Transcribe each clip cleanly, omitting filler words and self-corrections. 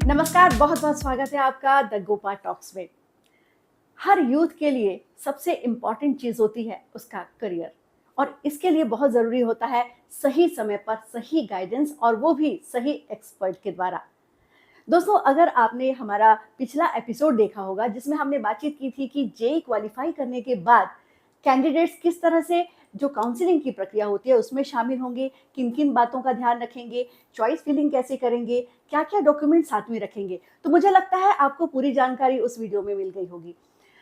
नमस्कार, बहुत बहुत स्वागत है आपका द गोपा टॉक्स में। हर यूथ के लिए सबसे इम्पॉर्टेंट चीज़ होती है उसका करियर, और इसके लिए बहुत ज़रूरी होता है सही समय पर सही गाइडेंस, और वो भी सही एक्सपर्ट के द्वारा। दोस्तों, अगर आपने हमारा पिछला एपिसोड देखा होगा जिसमें हमने बातचीत की थी कि जेईई क्वालिफाई करने के बाद कैंडिडेट्स किस तरह से जो काउंसलिंग की प्रक्रिया होती है उसमें शामिल होंगे, किन किन बातों का ध्यान रखेंगे, चॉइस फिलिंग कैसे करेंगे, क्या क्या डॉक्यूमेंट साथ में रखेंगे, तो मुझे लगता है आपको पूरी जानकारी उस वीडियो में मिल गई होगी।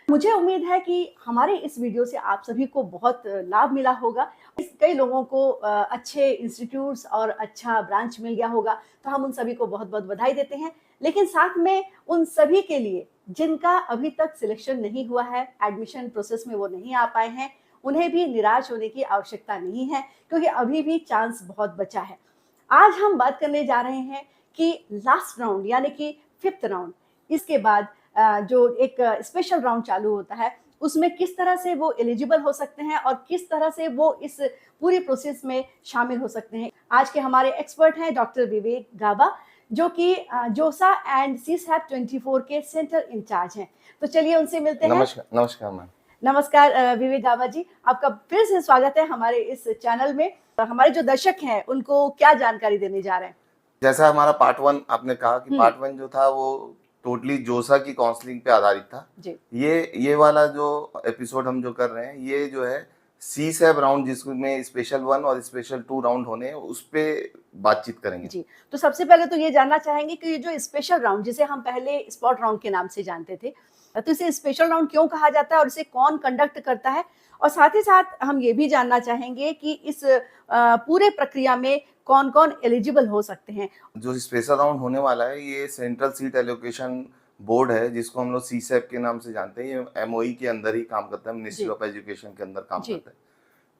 मुझे उम्मीद है कि हमारे इस वीडियो से आप सभी को बहुत लाभ मिला होगा। कई लोगों को अच्छे इंस्टीट्यूट्स और अच्छा ब्रांच मिल गया होगा, तो हम उन सभी को बहुत बहुत बधाई देते हैं। लेकिन साथ में उन सभी के लिए जिनका अभी तक सिलेक्शन नहीं हुआ है, एडमिशन प्रोसेस में वो नहीं आ पाए हैं, उन्हें भी निराश होने की आवश्यकता नहीं है, क्योंकि अभी भी चांस बहुत बचा है। आज हम बात करने जा रहे हैं कि लास्ट राउंड यानी कि 5th राउंड, इसके बाद जो एक स्पेशल राउंड चालू होता है उसमें किस तरह से वो एलिजिबल हो सकते हैं और किस तरह से वो इस पूरी प्रोसेस में शामिल हो सकते हैं। आज के हमारे एक्सपर्ट हैं डॉक्टर विवेक गाबा, जो कि जोसा एंड सीसैप 24 के सेंटर इंचार्ज हैं। तो चलिए उनसे मिलते हैं। नमस्कार मैम। नमस्कार विवेक गाबा जी, आपका फिर से स्वागत है हमारे इस चैनल में। हमारे जो दर्शक हैं उनको क्या जानकारी देने जा रहे हैं? जैसा हमारा पार्ट 1 आपने कहा कि पार्ट 1 जो था वो टोटली जोसा की काउंसलिंग पे आधारित था जी। ये वाला जो एपिसोड हम जो कर रहे हैं ये जो है सीसैप राउंड जिसमें स्पेशल 1 और स्पेशल 2 राउंड होने हैं उस पे बातचीत करेंगे जी। तो सबसे पहले तो ये जानना चाहेंगे कि ये जो स्पेशल राउंड जिसे हम पहले स्पॉट राउंड के नाम से जानते थे, तो इसे स्पेशल राउंड क्यों कहा जाता है और इसे कौन कंडक्ट करता है? और साथ ही साथ हम ये भी जानना चाहेंगे कि इस पूरे प्रक्रिया में कौन-कौन एलिजिबल हो सकते हैं? जो स्पेशल राउंड होने वाला है ये सेंट्रल सीट एलोकेशन बोर्ड है जिसको हम लोग सीसैप के नाम से जानते हैं। ये एमओई के अंदर ही काम करता है, मिनिस्ट्री ऑफ एजुकेशन के अंदर काम करता है।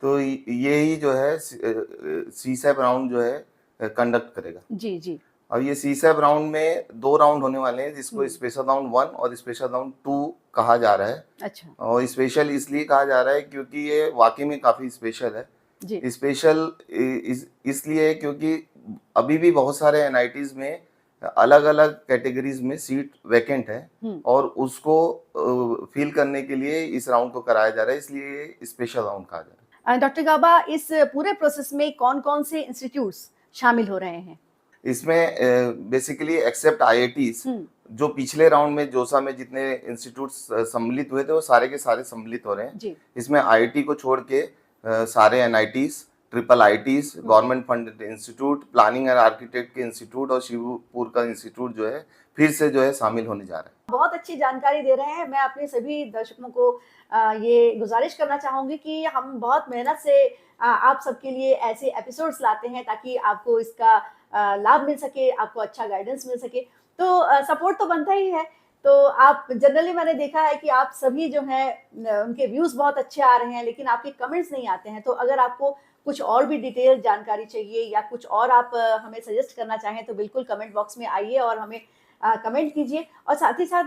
तो ये ही जो है सीसैप राउंड जो है कंडक्ट करेगा। जी, जी। और ये सीसैप राउंड में 2 राउंड होने वाले हैं जिसको स्पेशल राउंड 1 और स्पेशल राउंड 2 कहा जा रहा है। अच्छा। और स्पेशल इसलिए कहा जा रहा है क्योंकि ये वाकई में काफी स्पेशल है। जी। स्पेशल इसलिए क्योंकि अभी भी बहुत सारे एनआईटीज में अलग अलग कैटेगरीज में सीट वैकेंट है और उसको फिल करने के लिए इस राउंड को कराया जा रहा है, इसलिए स्पेशल राउंड कहा जा रहा है। डॉक्टर गाबा, इस पूरे प्रोसेस में कौन-कौन से इंस्टीट्यूट्स शामिल हो रहे हैं? इसमें बेसिकली एक्सेप्ट आईआईटीज जो पिछले राउंड में जोसा में जितने इंस्टीट्यूट्स सम्मिलित हुए थे वो सारे के सारे सम्मिलित हो रहे हैं जी। इसमें आईआईटी को छोड़ के सारे NITs, triple ITs, government funded institute, planning and architect के इंस्टीट्यूट और शिवपुर का इंस्टीट्यूट जो है फिर से जो है शामिल होने जा रहा है। बहुत अच्छी जानकारी दे रहे हैं। मैं अपने सभी दर्शकों को ये गुजारिश करना चाहूंगी कि हम बहुत मेहनत से आप सबके लिए ऐसे एपिसोड्स लाते हैं ताकि आपको इसका लाभ मिल सके, आपको अच्छा गाइडेंस मिल सके। तो सपोर्ट तो बनता ही है। तो आप जनरली मैंने देखा है कि आप सभी जो हैं उनके व्यूज़ बहुत अच्छे आ रहे हैं, लेकिन आपके कमेंट्स नहीं आते हैं। तो अगर आपको कुछ और भी डिटेल जानकारी चाहिए या कुछ और आप हमें सजेस्ट करना चाहें तो बिल्कुल कमेंट बॉक्स में आइए और हमें कमेंट कीजिए। और साथ ही साथ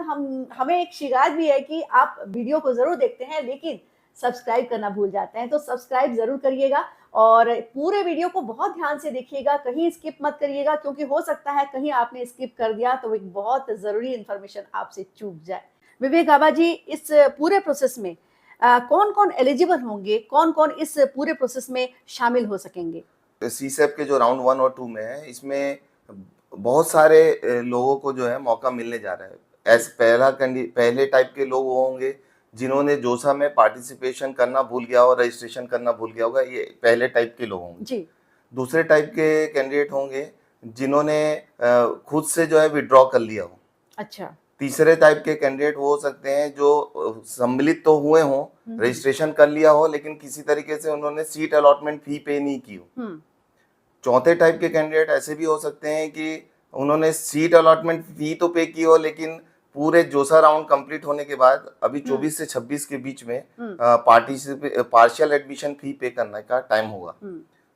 हमें एक शिकायत भी है कि आप वीडियो को ज़रूर देखते हैं लेकिन सब्सक्राइब करना भूल जाते हैं, तो सब्सक्राइब ज़रूर करिएगा और पूरे वीडियो को बहुत ध्यान से देखिएगा, कहीं स्किप मत करिएगा, क्योंकि हो सकता है कहीं आपने स्किप कर दिया तो एक बहुत ज़रूरी इन्फॉर्मेशन आपसे चूक जाए। विवेक गाबा जी, इस पूरे प्रोसेस में कौन-कौन एलिजिबल होंगे, कौन-कौन इस पूरे प्रोसेस में शामिल हो सकेंगे? सीसैप के जो राउंड 1 और 2 में है इसमें बहुत सारे लोगों को जो है मौका मिलने जा रहा है। पहले टाइप के लोग वो होंगे जिन्होंने जोसा में पार्टिसिपेशन करना भूल गया हो, रजिस्ट्रेशन करना भूल गया होगा, ये पहले टाइप के लोग होंगे। जी। दूसरे टाइप के कैंडिडेट होंगे जिन्होंने खुद से जो है विड्रॉ कर लिया हो। अच्छा। तीसरे टाइप के कैंडिडेट वो हो सकते हैं जो सम्मिलित तो हुए हों, रजिस्ट्रेशन कर लिया हो, लेकिन किसी तरीके से उन्होंने सीट अलॉटमेंट फी पे नहीं की हो। चौथे टाइप के कैंडिडेट ऐसे भी हो सकते हैं कि उन्होंने सीट अलॉटमेंट फी तो पे की हो, लेकिन पूरे जोसा राउंड कंप्लीट होने के बाद अभी 24 से 26 के बीच में पार्शियल एडमिशन फी पे करने का टाइम होगा,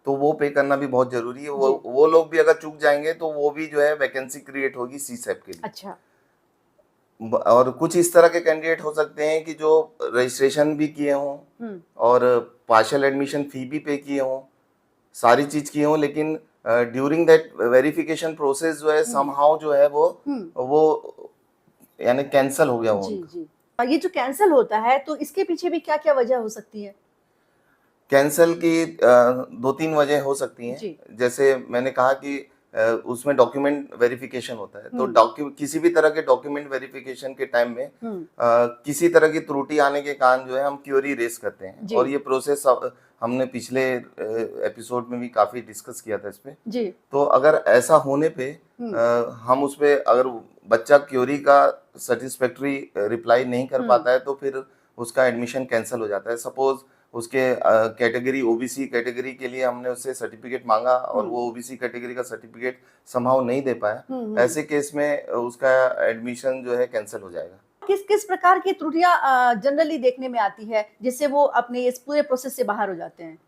तो वो पे करना भी बहुत जरूरी है। वो लोग भी अगर चूक जाएंगे तो वो भी जो है वैकेंसी क्रिएट होगी सीसैप के लिए। अच्छा। और कुछ इस तरह के कैंडिडेट हो सकते हैं कि जो रजिस्ट्रेशन भी किए हों और पार्शियल एडमिशन फी भी पे किए हों, सारी चीज किए हों, लेकिन ड्यूरिंग दैट वेरिफिकेशन प्रोसेस जो है समहाउ जो है वो यानी कैंसल हो गया वो जी उनका। जी। ये जो कैंसिल होता है तो इसके पीछे भी क्या क्या वजह हो सकती है? कैंसल की दो तीन वजह हो सकती हैं। जी। जैसे मैंने कहा कि उसमें डॉक्यूमेंट वेरिफिकेशन होता है, तो किसी भी तरह के डॉक्यूमेंट वेरिफिकेशन के टाइम में किसी तरह की त्रुटि आने के कारण जो है हम क्यूरी रेस करते हैं, जी। और ये प्रोसेस हमने पिछले एपिसोड में भी काफी डिस्कस किया था इस पे। जी। तो अगर ऐसा होने पे हम उस पे अगर बच्चा क्यूरी का सेटिस्फैक्टरी रिप्लाई नहीं कर पाता है तो फिर उसका एडमिशन कैंसिल हो जाता है। सपोज उसके कैटेगरी ओबीसी कैटेगरी के लिए हमने उससे सर्टिफिकेट मांगा और वो ओबीसी कैटेगरी का सर्टिफिकेट समहाउ नहीं दे पाया, ऐसे केस में उसका एडमिशन जो है कैंसिल हो जाएगा। किस किस प्रकार की त्रुटियां जनरली देखने में आती है जिससे वो अपने इस पूरे प्रोसेस से बाहर हो जाते हैं?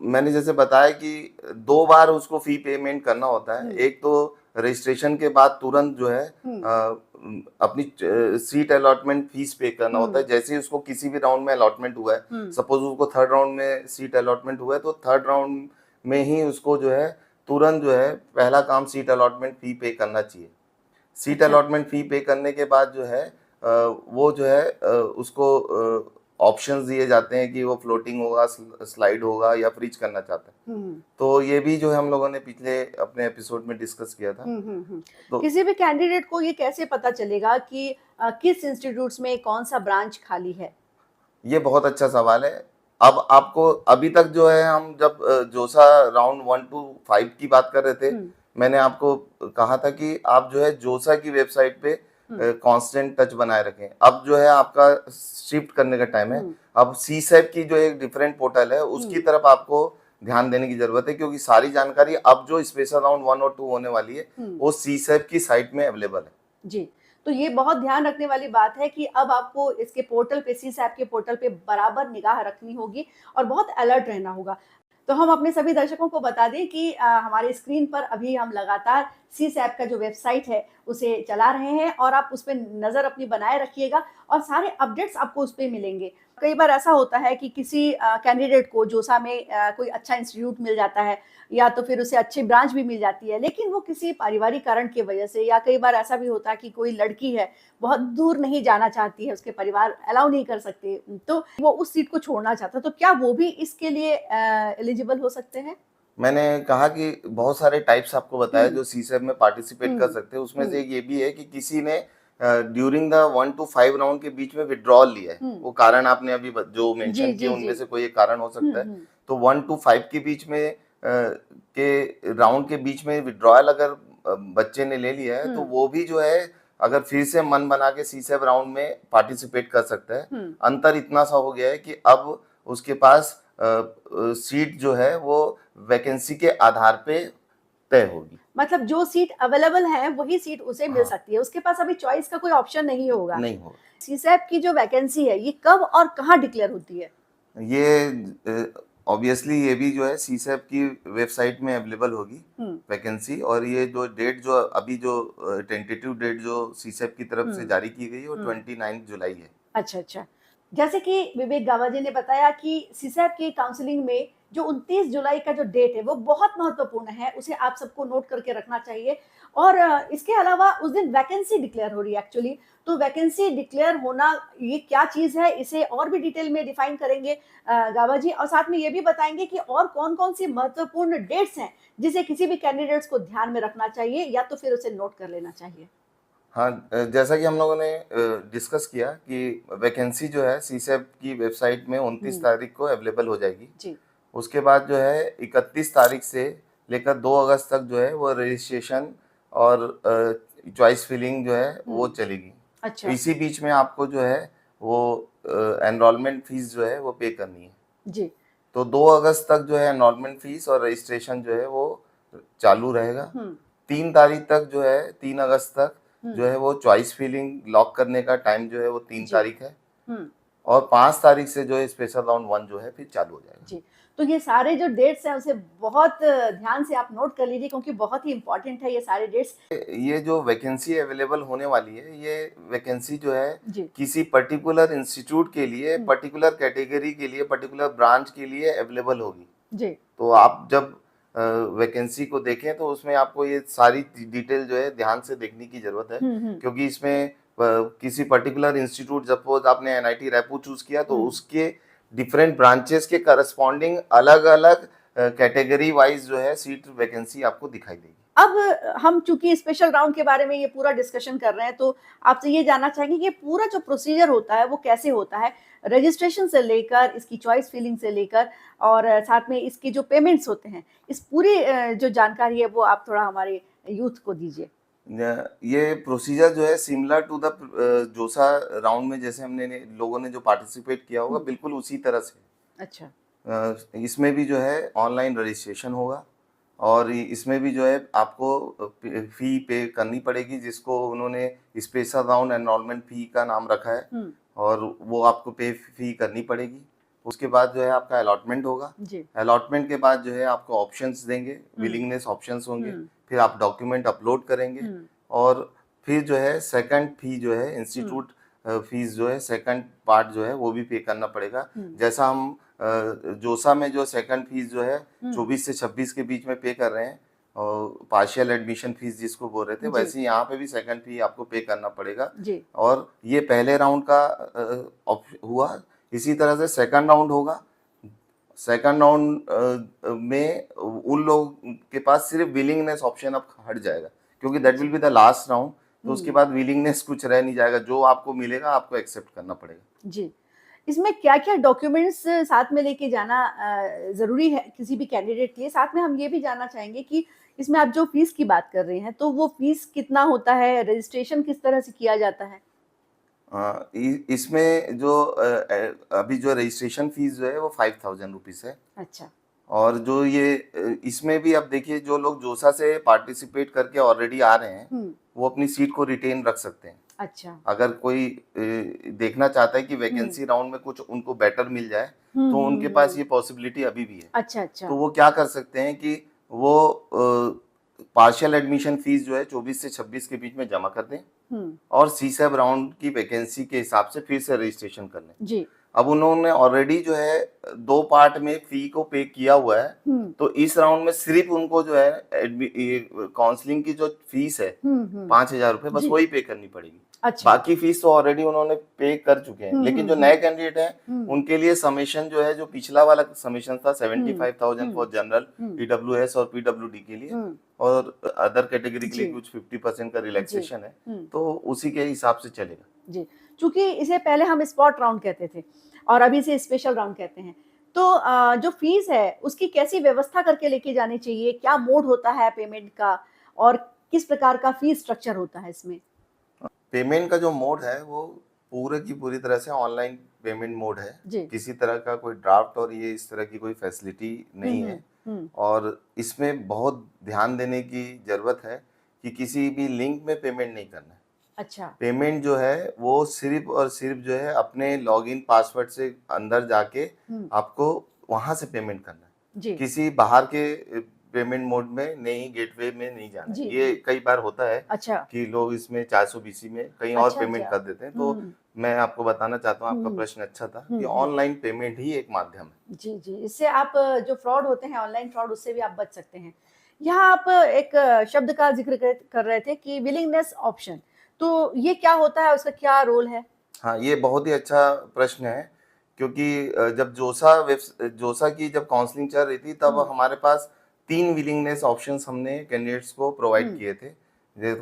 मैंने जैसे बताया कि 2 बार उसको फी पेमेंट करना होता है। एक तो रजिस्ट्रेशन के बाद तुरंत जो है अपनी सीट अलॉटमेंट फीस पे करना होता है। जैसे ही उसको किसी भी राउंड में अलॉटमेंट हुआ है, सपोज उसको थर्ड राउंड में सीट अलॉटमेंट हुआ है, तो थर्ड राउंड में ही उसको जो है तुरंत जो है पहला काम सीट अलॉटमेंट फी पे करना चाहिए। सीट अलॉटमेंट फी पे करने के बाद जो है वो जो है उसको ऑप्शंस दिए जाते हैं कि वो फ्लोटिंग होगा, स्लाइड होगा या फ्रीज करना चाहता है। तो ये भी जो है हम लोगों ने पिछले अपने एपिसोड में डिस्कस किया था। तो किसी भी कैंडिडेट को ये कैसे पता चलेगा कि किस इंस्टीट्यूट्स में कौन सा ब्रांच खाली है? ये बहुत अच्छा सवाल है। अब आपको अभी तक जो है हम जब जोसा राउंड 1 to 5 की बात कर रहे थे, मैंने आपको कहा था कि आप जो है जोसा की वेबसाइट पे कांस्टेंट टच बनाए रखें। अब जो है आपका शिफ्ट करने का टाइम है। अब सीसैप की जो एक डिफरेंट पोर्टल है उसकी तरफ आपको ध्यान देने की जरूरत है, क्योंकि सारी जानकारी अब जो स्पेशल राउंड 1 और 2 होने वाली है वो सीसैप की साइट में अवेलेबल है। जी, तो ये बहुत ध्यान रखने वाली बात है कि अब आपको इसके पोर्टल पे, सीसैप के पोर्टल पे बराबर निगाह रखनी होगी और बहुत अलर्ट रहना होगा। तो हम अपने सभी दर्शकों को बता दें कि हमारे स्क्रीन पर अभी हम लगातार सीसैप का जो वेबसाइट है उसे चला रहे हैं और आप उस पे नज़र अपनी बनाए रखिएगा और सारे अपडेट्स आपको उस पे मिलेंगे। कई बार ऐसा होता है कि किसी कैंडिडेट को जोसा में कोई अच्छा इंस्टीट्यूट मिल जाता है या तो फिर उसे अच्छी ब्रांच भी मिल जाती है, लेकिन वो किसी पारिवारिक कारण की वजह से, या कई बार ऐसा भी होता है कि कोई लड़की है बहुत दूर नहीं जाना चाहती है, उसके परिवार अलाउ नहीं कर सकते, तो वो उस सीट को छोड़ना चाहता है, तो क्या वो भी इसके लिए एलिजिबल हो सकते हैं? मैंने कहा कि बहुत सारे टाइप्स आपको बताया जो सीसैप में पार्टिसिपेट कर सकते हैं। उसमें से एक ये भी है कि किसी ने ड्यूरिंग द 1 to 5 राउंड के बीच में विड्रॉल लिया है। वो कारण आपने अभी जो मेंशन किए उनमें से कोई एक कारण हो सकता है। तो 1 to 5 के बीच में के राउंड के बीच में विड्रॉल अगर बच्चे ने ले लिया है तो वो भी जो है अगर फिर से मन बना के सीसैप राउंड में पार्टिसिपेट कर सकता है। अंतर इतना सा हो गया है कि अब उसके पास सीट जो है वो वैकेंसी के आधार पे तय होगी। मतलब जो सीट अवेलेबल है वही सीट उसे मिल सकती है, उसके पास अभी चॉइस का कोई ऑप्शन नहीं होगा। नहीं होगा। सीसैप की जो वैकेंसी है ये कब और कहाँ डिक्लेयर होती है? ये ऑब्वियसली ये भी जो है सीसैप की वेबसाइट में अवेलेबल होगी वैकेंसी, और ये जो डेट जो अभी जो टेंटेटिव डेट जो सीसैप की तरफ से जारी की गई है वो 29 जुलाई है। अच्छा अच्छा। जैसे कि विवेक गावा जी ने बताया कि सीसैप की काउंसलिंग में जो 29 जुलाई का जो डेट है वो बहुत महत्वपूर्ण है, उसे आप सबको नोट करके रखना चाहिए। और इसके अलावा उस दिन वैकेंसी डिक्लेयर हो रही है एक्चुअली, तो वैकेंसी डिक्लेयर होना ये क्या चीज़ है, इसे और भी डिटेल में डिफाइन करेंगे गावा जी, और साथ में ये भी बताएंगे कि और कौन कौन सी महत्वपूर्ण डेट्स हैं जिसे किसी भी कैंडिडेट्स को ध्यान में रखना चाहिए या तो फिर उसे नोट कर लेना चाहिए। हाँ, जैसा कि हम लोगों ने डिस्कस किया कि वैकेंसी जो है सीसैप की वेबसाइट में 29 तारीख को अवेलेबल हो जाएगी जी। उसके बाद जो है 31 तारीख से लेकर 2 अगस्त तक जो है वो रजिस्ट्रेशन और चॉइस फिलिंग जो है वो चलेगी। अच्छा। तो इसी बीच में आपको जो है वो एनरोलमेंट फीस जो है वो पे करनी है जी। तो 2 अगस्त तक जो है एनरोलमेंट फीस और रजिस्ट्रेशन जो है वो चालू रहेगा। 3 तारीख तक जो है 3 अगस्त तक जो है वो चॉइस फिलिंग लॉक करने का टाइम जो है वो 3 तारीख है और 5 तारीख से जो है स्पेशल राउंड 1 जो है फिर चालू हो जाएगा। जी, तो ये सारे जो डेट्स हैं उसे बहुत ध्यान से आप नोट कर लीजिए क्योंकि बहुत ही इंपॉर्टेंट है ये सारे डेट्स। ये जो वैकेंसी अवेलेबल होने वाली है ये वैकेंसी जो है किसी पर्टिकुलर इंस्टीट्यूट के लिए, पर्टिकुलर कैटेगरी के लिए, पर्टिकुलर ब्रांच के लिए अवेलेबल होगी। जी। तो आप जब वैकेंसी को देखें तो उसमें आपको ये सारी डिटेल जो है ध्यान से देखने की जरूरत है, क्योंकि इसमें किसी पर्टिकुलर इंस्टीट्यूट, सपोज आपने एनआईटी रायपुर चूज किया तो उसके डिफरेंट ब्रांचेस के करस्पॉन्डिंग अलग अलग कैटेगरी वाइज जो है सीट वैकेंसी आपको दिखाई देगी। अब हम चूंकि स्पेशल राउंड के बारे में ये पूरा डिस्कशन कर रहे हैं, तो आपसे ये जानना चाहेंगे कि पूरा जो प्रोसीजर होता है वो कैसे होता है, रजिस्ट्रेशन से लेकर इसकी चॉइस फिलिंग से लेकर और साथ में इसके जो पेमेंट्स होते हैं, इस पूरी जो जानकारी है वो आप थोड़ा हमारे यूथ को दीजिए। ये प्रोसीजर जो है सिमिलर टू द जोसा राउंड में जैसे हमने लोगों ने जो पार्टिसिपेट किया होगा बिल्कुल उसी तरह से। अच्छा। इसमें भी जो है ऑनलाइन रजिस्ट्रेशन होगा और इसमें भी जो है आपको फी पे करनी पड़ेगी, जिसको उन्होंने स्पेशल राउंड एनरोलमेंट फी का नाम रखा है और वो आपको पे फी करनी पड़ेगी। उसके बाद जो है आपका अलॉटमेंट होगा। अलॉटमेंट के बाद जो है आपको ऑप्शंस देंगे, विलिंगनेस ऑप्शंस होंगे, फिर आप डॉक्यूमेंट अपलोड करेंगे और फिर जो है सेकंड फी जो है इंस्टीट्यूट फीस जो है सेकंड पार्ट जो है वो भी पे करना पड़ेगा। जैसा हम जोसा में जो सेकंड फीस जो है 24 से 26 के बीच में पे कर रहे हैं और पार्शियल एडमिशन फीस जिसको बोल रहे थे, वैसे यहाँ पे भी सेकंड फी आपको पे करना पड़ेगा। और ये पहले राउंड का हुआ। इसी तरह से सेकंड राउंड होगा। सेकंड राउंड में उन लोगों के पास सिर्फ विलिंगनेस ऑप्शन अब हट जाएगा, क्योंकि that will be the last round. तो उसके बाद विलिंगनेस कुछ रह नहीं जाएगा, जो आपको मिलेगा आपको एक्सेप्ट करना पड़ेगा। जी, इसमें क्या क्या डॉक्यूमेंट्स साथ में लेके जाना जरूरी है किसी भी कैंडिडेट के लिए? साथ में हम ये भी जानना चाहेंगे कि इसमें आप जो फीस की बात कर रहे हैं तो वो फीस कितना होता है, रजिस्ट्रेशन किस तरह से किया जाता है? इसमें जो अभी जो रजिस्ट्रेशन फीस जो है वो 5000 रुपीज है। अच्छा। और जो ये इसमें भी अब देखिए, जो लोग जोसा से पार्टिसिपेट करके ऑलरेडी आ रहे हैं वो अपनी सीट को रिटेन रख सकते हैं। अच्छा। अगर कोई देखना चाहता है कि वैकेंसी राउंड में कुछ उनको बेटर मिल जाए तो उनके पास ये पॉसिबिलिटी अभी भी है। अच्छा अच्छा। तो वो क्या कर सकते हैं कि वो पार्शियल एडमिशन फीस जो है 24 से 26 के बीच में जमा कर दें और सीसैब राउंड की वैकेंसी के हिसाब से फिर से रजिस्ट्रेशन कर लें। जी। अब उन्होंने ऑलरेडी जो है 2 पार्ट में फी को पे किया हुआ है, तो इस राउंड में सिर्फ उनको जो है काउंसलिंग की जो फीस है 5000 रुपए बस वही पे करनी पड़ेगी। अच्छा। बाकी फीस तो ऑलरेडी उन्होंने पे कर चुके हैं। लेकिन जो नए कैंडिडेट हैं उनके लिए समेशन जो है, जो पिछला वाला समेशन था 75,000 फॉर जनरल, ईडब्ल्यूएस और पीडब्ल्यूडी के लिए और अदर कैटेगरी के लिए कुछ 50% का रिलैक्सेशन है, तो उसी के हिसाब से चलेगा। जी, चूंकि इसे पहले हम स्पॉट राउंड कहते थे और अभी इसे स्पेशल राउंड कहते हैं, तो जो फीस है उसकी कैसी व्यवस्था करके लेके जानी चाहिए? क्या मोड होता है पेमेंट का और किस प्रकार का फीस स्ट्रक्चर होता है इसमें? पेमेंट का जो मोड है वो पूरे की पूरी तरह से ऑनलाइन पेमेंट मोड है। किसी तरह का कोई ड्राफ्ट और ये इस तरह की कोई फैसिलिटी नहीं है और इसमें बहुत ध्यान देने की जरूरत है कि किसी भी लिंक में पेमेंट नहीं करना है। अच्छा। पेमेंट जो है वो सिर्फ और सिर्फ जो है अपने लॉगिन पासवर्ड से अंदर जाके आपको वहां से पेमेंट करना है। किसी बाहर के पेमेंट मोड में नहीं, गेटवे में नहीं जाना। ये कई बार होता है। अच्छा। कि लोग इसमें 420 में कहीं और पेमेंट कर देते हैं। तो मैं आपको बताना चाहता हूँ, आपका प्रश्न अच्छा था कि ऑनलाइन पेमेंट ही एक माध्यम है। जी जी, इससे आप जो फ्रॉड होते हैं ऑनलाइन फ्रॉड, उससे भी आप बच सकते हैं। यहाँ आप एक शब्द का जिक्र कर रहे थे कि विलिंगनेस ऑप्शन, तो ये क्या होता है, उसका क्या रोल है? हाँ, ये बहुत ही अच्छा प्रश्न है, क्योंकि जब जोसा की जब काउंसलिंग चल रही थी तब हमारे पास 3 विलिंगनेस ऑप्शंस हमने कैंडिडेट्स को प्रोवाइड किए थे,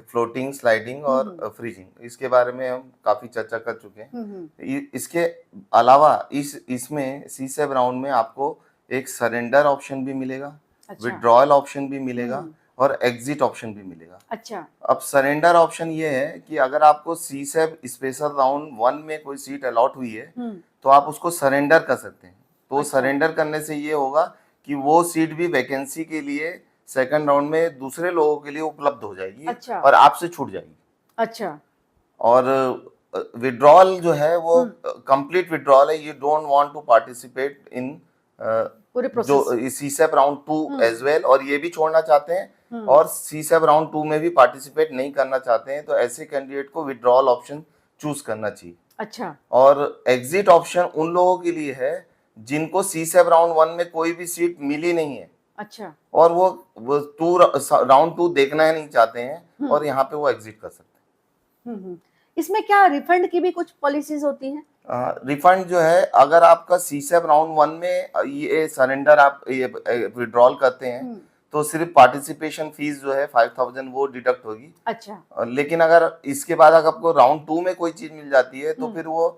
फ्लोटिंग, स्लाइडिंग और फ्रीजिंग। इसके बारे में हम काफी चर्चा कर चुके हैं। इसके अलावा इसमें सीसैब राउंड में आपको एक सरेंडर ऑप्शन भी मिलेगा, विड्रॉयल ऑप्शन भी मिलेगा और एग्जिट ऑप्शन भी मिलेगा। अच्छा। अब सरेंडर ऑप्शन ये है कि अगर आपको सीसैब स्पेशल राउंड 1 में कोई सीट अलॉट हुई है तो आप उसको सरेंडर कर सकते हैं। तो सरेंडर करने से ये होगा कि वो सीट भी वैकेंसी के लिए सेकंड राउंड में दूसरे लोगों के लिए उपलब्ध हो जाएगी। अच्छा। और आपसे छूट जाएगी। अच्छा। और विड्रॉल जो है वो कंप्लीट विड्रॉल है। You don't want to participate in जो सीसैब राउंड 2 एज वेल, और ये भी छोड़ना चाहते हैं और सीसैब राउंड 2 में भी पार्टिसिपेट नहीं करना चाहते हैं, तो ऐसे कैंडिडेट को विड्रॉल ऑप्शन चूज करना चाहिए। अच्छा। और एग्जिट ऑप्शन उन लोगों के लिए है जिनको सीसैब राउंड 1 में कोई भी सीट मिली नहीं है। अच्छा। और वो राउंड 2 देखना ही नहीं चाहते हैं और यहाँ पे वो एग्जिट कर सकते हैं। इसमें क्या रिफंड की भी कुछ पॉलिसीज होती हैं? रिफंड जो है, अगर आपका सीसेप राउंड 1 में ये सरेंडर आप ये विड्रॉल करते हैं तो सिर्फ पार्टिसिपेशन फीस जो है 5000 वो डिडक्ट होगी। अच्छा। लेकिन अगर इसके बाद अगर आपको राउंड 2 में कोई चीज मिल जाती है तो फिर वो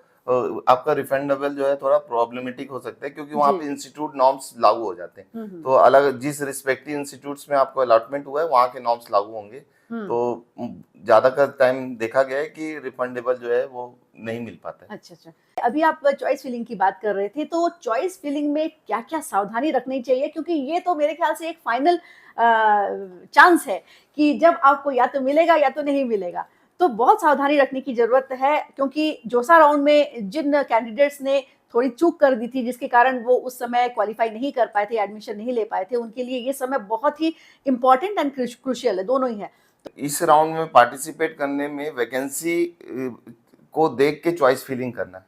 आपका रिफंडेबल जो है थोड़ा प्रॉब्लमेटिक हो सकता है, क्योंकि वहाँ पे इंस्टीट्यूट नॉर्म्स लागू हो जाते हैं। तो अलग जिस रिस्पेक्टिव इंस्टीट्यूट्स में आपको अलॉटमेंट हुआ है वहाँ के नॉर्म्स लागू होंगे। तो ज्यादातर टाइम देखा गया है कि रिफंडेबल जो है वो नहीं मिल पाता है। अच्छा अच्छा। अभी आप चॉइस फिलिंग की बात कर रहे थे, तो चॉइस फिलिंग में क्या क्या सावधानी रखनी चाहिए, क्योंकि ये तो मेरे ख्याल से एक फाइनल चांस है कि जब आपको या तो मिलेगा या तो नहीं मिलेगा, तो बहुत सावधानी रखने की जरूरत है, क्योंकि जोसा राउंड में जिन कैंडिडेट्स ने थोड़ी चूक कर दी थी जिसके कारण वो उस समय क्वालिफाई नहीं कर पाए थे, एडमिशन नहीं ले पाए थे, उनके लिए ये समय बहुत ही इंपॉर्टेंट एंड क्रूशियल है, दोनों ही है। इस राउंड में पार्टिसिपेट करने में वैकेंसी को देख के चॉइस फिलिंग करना है,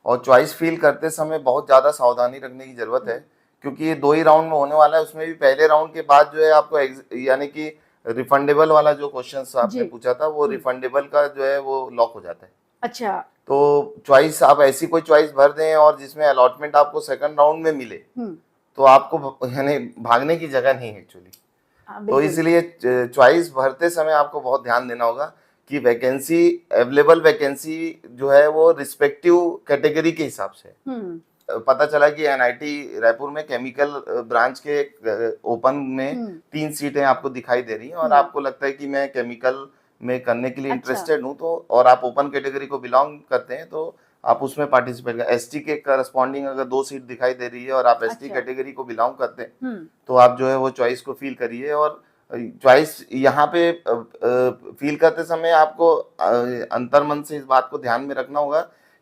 और चॉइस फिल करते समय बहुत ज्यादा सावधानी रखने की जरूरत है, क्योंकि ये 2 ही राउंड में होने वाला है। उसमें भी पहले राउंड के बाद जो है आपको यानी कि रिफंडेबल वाला जो क्वेश्चन आपने पूछा था वो रिफंडेबल का जो है वो लॉक हो जाता है। अच्छा। तो चॉइस आप ऐसी कोई चॉइस भर दें और जिसमें अलॉटमेंट आपको सेकंड राउंड में मिले तो आपको यानी भागने की जगह नहीं है एक्चुअली। तो इसलिए चॉइस भरते समय आपको बहुत ध्यान देना होगा कि वैकेंसी अवेलेबल वैकेंसी जो है वो रिस्पेक्टिव कैटेगरी के हिसाब से। पता चला कि एनआईटी रायपुर में केमिकल ब्रांच के ओपन में 3 सीटें आपको दिखाई दे रही हैं और आपको लगता है कि मैं केमिकल में करने के लिए इंटरेस्टेड हूँ, तो और आप ओपन कैटेगरी को बिलोंग करते हैं तो आप उसमें पार्टिसिपेट कर। एसटी के करस्पॉन्डिंग अगर 2 सीट दिखाई दे रही है और आप एसटी कैटेगरी को बिलोंग करते हैं तो आप जो है वो चॉइस को फील करिए। और चॉइस यहाँ पे फील करते समय आपको अंतर्मन से इस बात को ध्यान में रखना होगा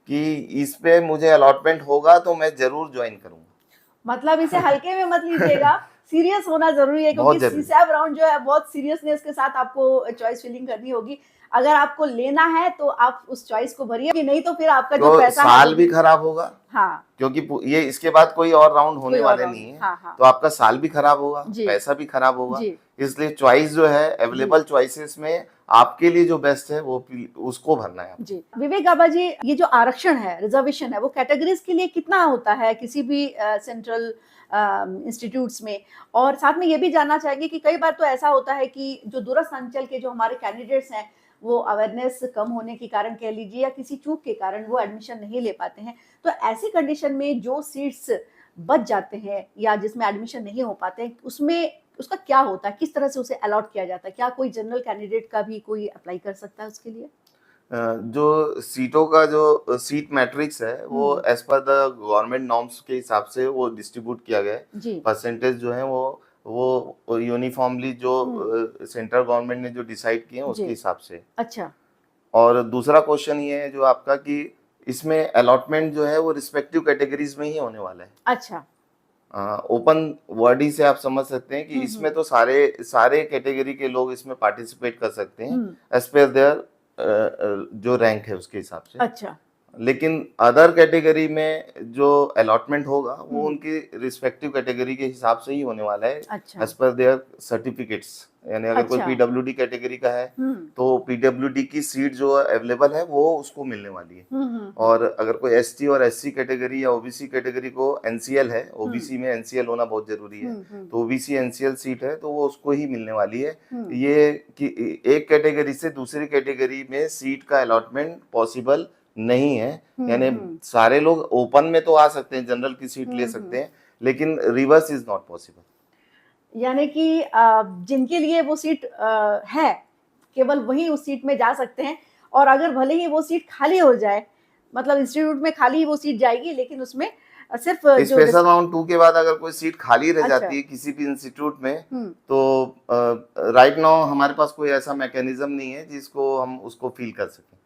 कि इस पे मुझे अलॉटमेंट होगा तो मैं जरूर ज्वाइन करूंगा। मतलब इसे हल्के में मत लीजिएगा, सीरियस होना जरूरी है, क्योंकि सीसैब राउंड जो है बहुत सीरियसनेस के साथ आपको चॉइस फिलिंग करनी होगी। अगर आपको लेना है तो आप उस चॉइस को भरिए, नहीं तो फिर आपका जो पैसा साल भी खराब होगा। हाँ, क्योंकि ये इसके बाद कोई और राउंड होने वाले नहीं है। हाँ। तो आपका साल भी खराब होगा, पैसा भी खराब होगा। इसलिए चॉइस जो है अवेलेबल चॉइसेस में आपके लिए जो बेस्ट है वो उसको भरना है जी। विवेक गाबा जी, ये जो आरक्षण है, रिजर्वेशन है, वो कैटेगरीज के लिए कितना होता है किसी भी सेंट्रल इंस्टीट्यूट्स में? और साथ में ये भी जानना चाहेंगे कि कई बार तो ऐसा होता है कि जो दूरस्थ अंचल के जो हमारे कैंडिडेट्स हैं वो अवेयरनेस कम होने के कारण कह लीजिए या किसी चूक के कारण वो एडमिशन नहीं ले पाते हैं, तो ऐसी कंडीशन में जो सीट्स बच जाते हैं या जिसमें एडमिशन नहीं हो पाते हैं, उसमें उसका क्या होता है, किस तरह से उसे अलॉट किया जाता है? क्या कोई जनरल कैंडिडेट का भी कोई अप्लाई कर सकता है उसके लिए? जो सीटों का जो सीट मैट्रिक्स है वो as per the government norms के हिसाब से वो डिस्ट्रीब्यूट किया गया है। परसेंटेज जो है वो यूनिफॉर्मली जो सेंट्रल गवर्नमेंट ने जो डिसाइड किए हैं उसके हिसाब से। अच्छा। और दूसरा क्वेश्चन ये है जो आपका कि इसमें अलॉटमेंट जो है वो रिस्पेक्टिव कैटेगरीज में ही होने वाला है। अच्छा। ओपन वर्डी से आप समझ सकते हैं कि इसमें तो सारे कैटेगरी के लोग इसमें पार्टिसिपेट कर सकते हैं एज पर देयर जो रैंक है उसके हिसाब से। अच्छा। लेकिन अदर कैटेगरी में जो अलॉटमेंट होगा वो उनकी रिस्पेक्टिव कैटेगरी के हिसाब से ही होने वाला है एज पर देयर सर्टिफिकेट्स। यानी अगर कोई पीडब्ल्यूडी कैटेगरी का है तो पीडब्ल्यूडी की सीट जो अवेलेबल है वो उसको मिलने वाली है। और अगर कोई एसटी और एससी कैटेगरी या ओबीसी कैटेगरी को एनसीएल है, ओबीसी में एनसीएल होना बहुत जरूरी है, तो ओबीसी एनसीएल सीट है तो वो उसको ही मिलने वाली है। ये कि एक कैटेगरी से दूसरी कैटेगरी में सीट का अलॉटमेंट पॉसिबल नहीं है। यानी सारे लोग ओपन में तो आ सकते हैं, जनरल की सीट ले सकते हैं, लेकिन रिवर्स इज नॉट पॉसिबल। यानी कि जिनके लिए वो सीट है केवल वही उस सीट में जा सकते हैं, और अगर भले ही वो सीट खाली हो जाए, मतलब इंस्टीट्यूट में खाली ही वो सीट जाएगी, लेकिन उसमें सिर्फ स्पेशल राउंड 2 के बाद अगर कोई सीट खाली रह जाती है किसी भी इंस्टीट्यूट में तो राइट नाउ हमारे पास कोई ऐसा मैकेनिज्म नहीं है जिसको हम उसको फिल कर सकें।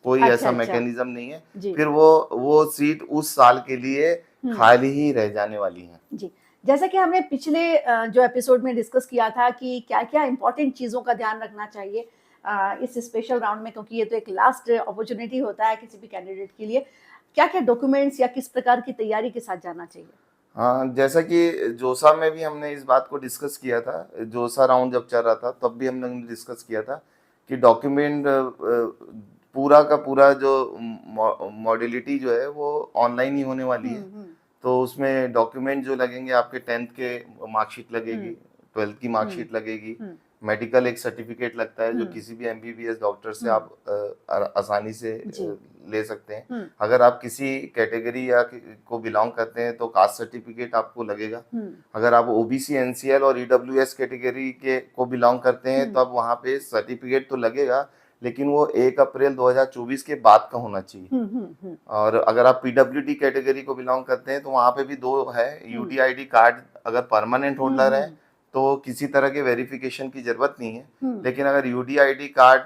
कोई ऐसा मैकेनिज्म नहीं है। फिर वो सीट उस साल के लिए खाली ही रह जाने वाली है। जी। जैसा कि हमने पिछले जो एपिसोड में डिस्कस किया था कि क्या क्या इंपॉर्टेंट चीज़ों का ध्यान रखना चाहिए इस स्पेशल राउंड में, क्योंकि ये तो एक लास्ट अपॉर्चुनिटी होता है किसी भी कैंडिडेट के लिए, क्या क्या डॉक्यूमेंट्स या किस प्रकार की तैयारी के साथ जाना चाहिए? हाँ, जैसा कि जोसा में भी हमने इस बात को डिस्कस किया था, जोसा राउंड जब चल रहा था तब भी हमने डिस्कस किया था कि डॉक्यूमेंट पूरा का पूरा जो मॉड्यूलिटी जो है वो ऑनलाइन ही होने वाली है। तो उसमें डॉक्यूमेंट जो लगेंगे, आपके 10th के मार्कशीट लगेगी, 12th की मार्कशीट लगेगी, मेडिकल एक सर्टिफिकेट लगता है जो किसी भी एमबीबीएस डॉक्टर से आप आसानी से ले सकते हैं। अगर आप किसी कैटेगरी या को बिलोंग करते हैं तो कास्ट सर्टिफिकेट आपको लगेगा। अगर आप ओबीसी, एनसीएल और ईडब्ल्यूएस कैटेगरी के को बिलोंग करते हैं तो अब वहाँ पे सर्टिफिकेट तो लगेगा, लेकिन वो 1 अप्रैल 2024 के बाद का होना चाहिए। और अगर आप पीडब्ल्यूडी कैटेगरी को बिलोंग करते हैं तो वहाँ पे भी 2 है, यूडीआईडी कार्ड अगर परमानेंट होल्डर है तो किसी तरह के वेरिफिकेशन की जरूरत नहीं है। लेकिन अगर यूडीआईडी कार्ड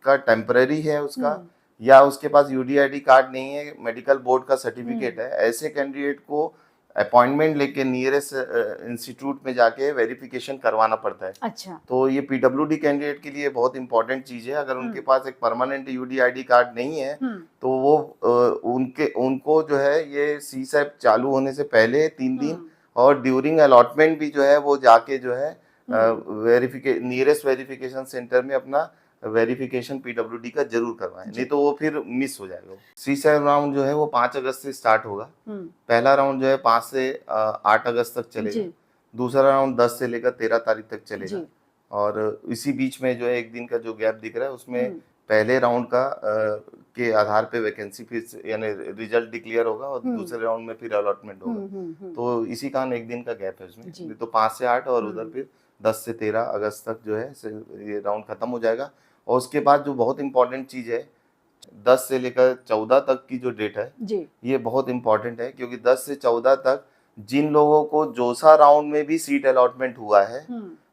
का टेम्पररी है उसका, या उसके पास यूडीआईडी कार्ड नहीं है, मेडिकल बोर्ड का सर्टिफिकेट है, ऐसे कैंडिडेट को अपॉइंटमेंट लेके नियरेस्ट इंस्टीट्यूट में जाके वेरिफिकेशन करवाना पड़ता है। अच्छा। तो ये पीडब्ल्यूडी कैंडिडेट के लिए बहुत इंपॉर्टेंट चीज है। अगर उनके पास एक परमानेंट यूडीआईडी कार्ड नहीं है तो वो उनको जो है ये सीसैप चालू होने से पहले 3 दिन और ड्यूरिंग अलॉटमेंट भी जो है वो जाके जो है नियरेस्ट वेरिफिकेशन सेंटर में अपना वेरिफिकेशन पीडब्ल्यूडी का जरूर करवाएं, नहीं तो वो फिर मिस हो जाएगा। सीसैप राउंड जो है वो 5 अगस्त से स्टार्ट होगा। पहला राउंड जो है 5 से 8 अगस्त तक चलेगा। दूसरा राउंड 10 से लेकर 13 तारीख तक चलेगा। और इसी बीच में जो है 1 दिन का जो गैप दिख रहा है उसमें पहले राउंड का के आधार पे वैकेंसी फिर यानी रिजल्ट डिक्लेयर होगा और दूसरे राउंड में फिर अलॉटमेंट होगा। तो इसी कारण 1 दिन का गैप है उसमें। तो 5 से 8 और उधर फिर 10 से 13 अगस्त तक जो है ये राउंड खत्म हो जाएगा। और उसके बाद जो बहुत इंपॉर्टेंट चीज है, 10 से लेकर 14 तक की जो डेट है ये बहुत इंपॉर्टेंट है, क्योंकि 10 से 14 तक जिन लोगों को जोसा राउंड में भी सीट अलॉटमेंट हुआ है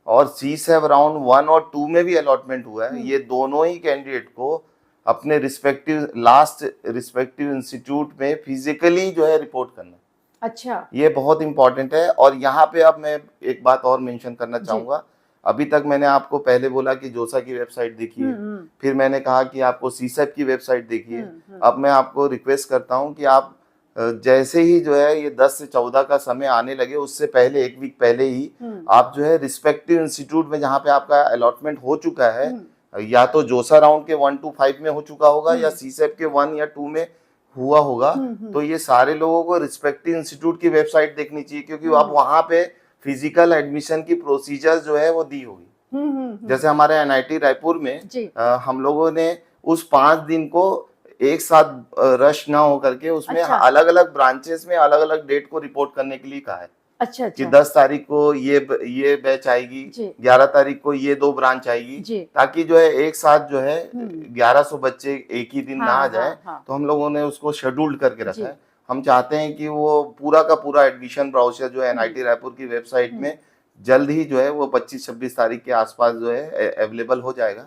और सीसैप राउंड 1 और 2 में भी अलॉटमेंट हुआ है, ये दोनों ही कैंडिडेट को अपने रिस्पेक्टिव इंस्टीट्यूट में फिजिकली जो है रिपोर्ट करना। अच्छा, ये बहुत इंपॉर्टेंट है। और यहाँ पे अब मैं एक बात और मेंशन करना चाहूंगा। अभी तक मैंने आपको पहले बोला कि जोसा की वेबसाइट देखिए, फिर मैंने कहा कि आपको सीसैप की वेबसाइट देखिए। अब मैं आपको रिक्वेस्ट करता हूँ कि आप जैसे ही जो है ये 10 से 14 का समय आने लगे उससे पहले 1 वीक पहले ही आप जो है रिस्पेक्टिव इंस्टीट्यूट में जहाँ पे आपका अलॉटमेंट हो चुका है, या तो जोसा राउंड के 1 to 5 में हो चुका होगा या सीसैप के 1 या 2 में हुआ होगा, तो ये सारे लोगों को रिस्पेक्टिव इंस्टीट्यूट की वेबसाइट देखनी चाहिए, क्योंकि अब वहां पे फिजिकल एडमिशन की प्रोसीजर जो है वो दी होगी। जैसे हमारे एनआईटी रायपुर में हम लोगों ने उस 5 दिन को एक साथ रश ना हो करके उसमें अलग अलग ब्रांचेस में अलग अलग डेट को रिपोर्ट करने के लिए कहा है। अच्छा, कि 10 तारीख को ये बैच आएगी, 11 तारीख को ये 2 ब्रांच आएगी, ताकि जो है एक साथ जो है 1100 बच्चे एक ही दिन ना आ जाए। तो हम लोगों ने उसको शेड्यूल्ड करके रखा है। हम चाहते हैं कि वो पूरा का पूरा एडमिशन ब्राउचर जो है एनआईटी रायपुर की वेबसाइट में जल्द ही जो है वो 25-26 तारीख के आसपास जो है अवेलेबल हो जाएगा।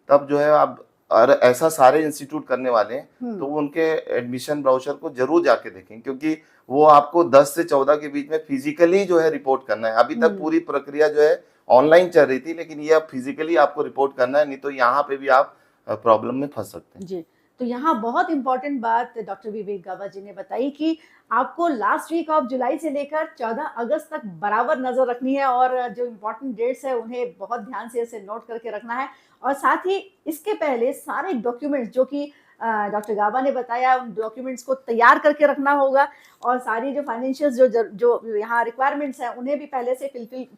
तब जो है आप, और ऐसा सारे इंस्टीट्यूट करने वाले हैं तो उनके एडमिशन ब्राउचर को जरूर जाके देखें, क्योंकि वो आपको 10 से 14 के बीच में फिजिकली जो है रिपोर्ट करना है। अभी तक पूरी प्रक्रिया जो है ऑनलाइन चल रही थी, लेकिन ये अब फिजिकली आपको रिपोर्ट करना है, नहीं तो यहाँ पे भी आप प्रॉब्लम में फंस सकते हैं। जी, तो यहाँ बहुत इंपॉर्टेंट बात डॉक्टर विवेक गाबा जी ने बताई कि आपको लास्ट वीक ऑफ जुलाई से लेकर 14 अगस्त तक बराबर नजर रखनी है और जो इम्पोर्टेंट डेट्स है उन्हें बहुत ध्यान से इसे नोट करके रखना है। और साथ ही इसके पहले सारे डॉक्यूमेंट्स जो कि डॉक्टर गाबा ने बताया, उन डॉक्यूमेंट्स को तैयार करके रखना होगा और सारी जो फाइनेंशियल जो यहाँ रिक्वायरमेंट्स हैं उन्हें भी पहले से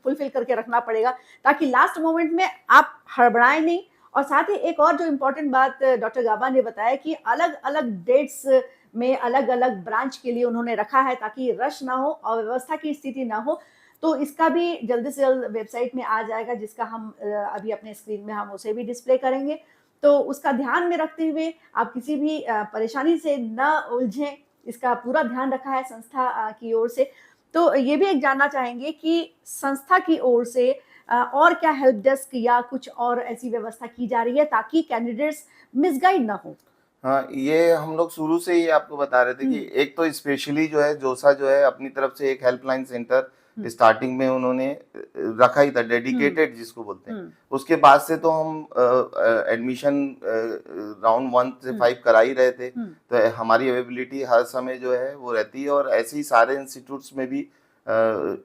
फुलफिल करके रखना पड़ेगा, ताकि लास्ट मोमेंट में आप हड़बड़ाएं नहीं। और साथ ही एक और जो इम्पोर्टेंट बात डॉक्टर गाबा ने बताया कि अलग अलग डेट्स में अलग अलग ब्रांच के लिए उन्होंने रखा है ताकि रश ना हो और व्यवस्था की स्थिति ना हो। तो इसका भी जल्दी से जल्द वेबसाइट में आ जाएगा, जिसका हम अभी अपने स्क्रीन में हम उसे भी डिस्प्ले करेंगे। तो उसका ध्यान में रखते हुए आप किसी भी परेशानी से न उलझें, इसका पूरा ध्यान रखा है संस्था की ओर से। तो ये भी एक जानना चाहेंगे कि संस्था की ओर से और क्या हेल्प डेस्क या कुछ और ऐसी व्यवस्था की जा रही है ताकि कैंडिडेट्स मिसगाइड ना हो? हाँ, ये हम लोग शुरू से ही आपको बता रहे थे कि एक तो स्पेशली जो है जोसा जो है अपनी तरफ से एक हेल्पलाइन सेंटर स्टार्टिंग में उन्होंने रखा ही था, डेडिकेटेड जिसको बोलते हैं। उसके बाद से तो हम एडमिशन राउंड 1 से 5 करा ही रहे थे, तो हमारी अवेलेबिलिटी हर समय जो है वो रहती है। और ऐसे ही सारे इंस्टीट्यूट्स में भी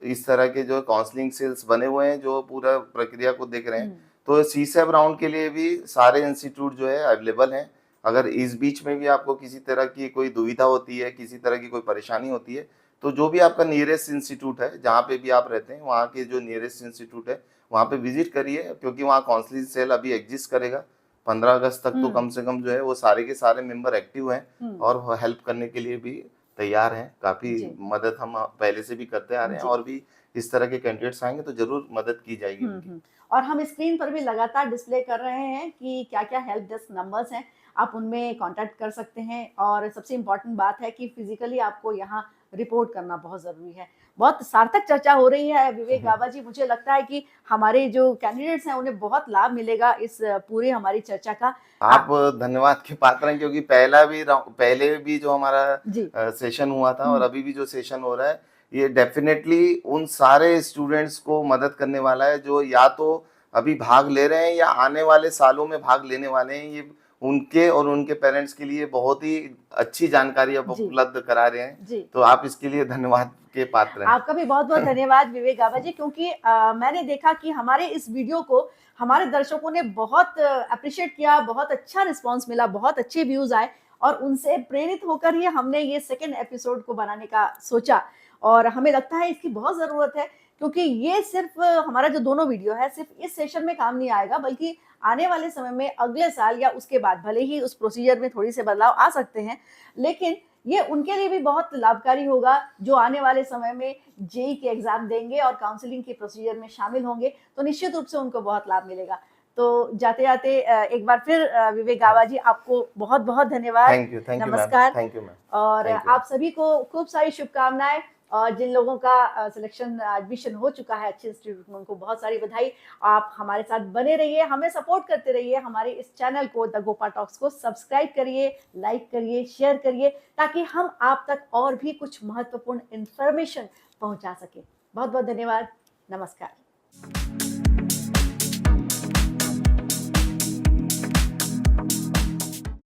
इस तरह के जो काउंसलिंग सेल्स बने हुए हैं जो पूरा प्रक्रिया को देख रहे हैं। तो CSAB राउंड के लिए भी सारे इंस्टीट्यूट जो है अवेलेबल हैं। अगर इस बीच में भी आपको किसी तरह की कोई दुविधा होती है, किसी तरह की कोई परेशानी होती है, तो जो भी आपका नियरेस्ट इंस्टीट्यूट है, जहाँ पे भी आप रहते हैं, वहाँ के जो नियरेस्ट इंस्टीट्यूट है वहाँ पे विजिट करिए, क्योंकि वहाँ काउंसलिंग सेल अभी एग्जिस्ट करेगा। 15 अगस्त तक तो कम से कम जो है वो सारे के सारे मेंबर एक्टिव हैं और हेल्प करने के लिए भी तैयार हैं। काफी मदद हम पहले से भी करते आ रहे हैं, और भी इस तरह के कैंडिडेट्स आएंगे तो जरूर मदद की जाएगी उनकी। और हम स्क्रीन पर भी लगातार डिस्प्ले कर रहे हैं कि क्या क्या हेल्प डेस्क नंबर्स हैं, आप उनमें कांटेक्ट कर सकते हैं। और सबसे इम्पॉर्टेंट बात है कि फिजिकली आपको यहाँ रिपोर्ट करना बहुत ज़रूरी है। बहुत सार्थक चर्चा हो रही है विवेक गाबा जी, मुझे लगता है कि हमारे जो कैंडिडेट्स हैं उन्हें बहुत लाभ मिलेगा इस पूरी हमारी चर्चा का। आप धन्यवाद के पात्र हैं, क्योंकि पहले भी जो हमारा सेशन हुआ था और अभी भी जो सेशन हो रहा है, ये डेफिनेटली उन सारे स्टूडेंट्स को मदद करने वाला है जो या तो अभी भाग ले रहे हैं या आने वाले सालों में भाग लेने वाले हैं। ये उनके और उनके पेरेंट्स के लिए बहुत ही अच्छी जानकारी अब उपलब्ध करा रहे हैं, तो आप इसके लिए धन्यवाद के पात्र हैं। आपका भी बहुत बहुत धन्यवाद विवेक गाबा जी, क्योंकि मैंने देखा कि हमारे इस वीडियो को हमारे दर्शकों ने बहुत अप्रिशिएट किया, बहुत अच्छा रिस्पांस मिला, बहुत अच्छे व्यूज आए, और उनसे प्रेरित होकर ही हमने ये सेकेंड एपिसोड को बनाने का सोचा। और हमें लगता है इसकी बहुत ज़रूरत है, क्योंकि ये सिर्फ हमारा जो दोनों वीडियो है सिर्फ इस सेशन में काम नहीं आएगा, बल्कि आने वाले समय में अगले साल या उसके बाद भले ही उस प्रोसीजर में थोड़ी से बदलाव आ सकते हैं, लेकिन ये उनके लिए भी बहुत लाभकारी होगा जो आने वाले समय में जेई के एग्जाम देंगे और काउंसलिंग के प्रोसीजर में शामिल होंगे, तो निश्चित रूप से उनको बहुत लाभ मिलेगा। तो जाते जाते एक बार फिर विवेक गाबा जी, आपको बहुत बहुत धन्यवाद। थैंक यू नमस्कार। Thank you ma'am. और आप सभी को खूब सारी शुभकामनाएं, और जिन लोगों का सिलेक्शन एडमिशन हो चुका है अच्छे इंस्टीट्यूट में, उनको बहुत सारी बधाई। आप हमारे साथ बने रहिए, हमें सपोर्ट करते रहिए। हमारे इस चैनल को द गोपा टॉक्स को सब्सक्राइब करिए, लाइक करिए, शेयर करिए, ताकि हम आप तक और भी कुछ महत्वपूर्ण इंफॉर्मेशन पहुंचा सके। बहुत बहुत धन्यवाद। नमस्कार।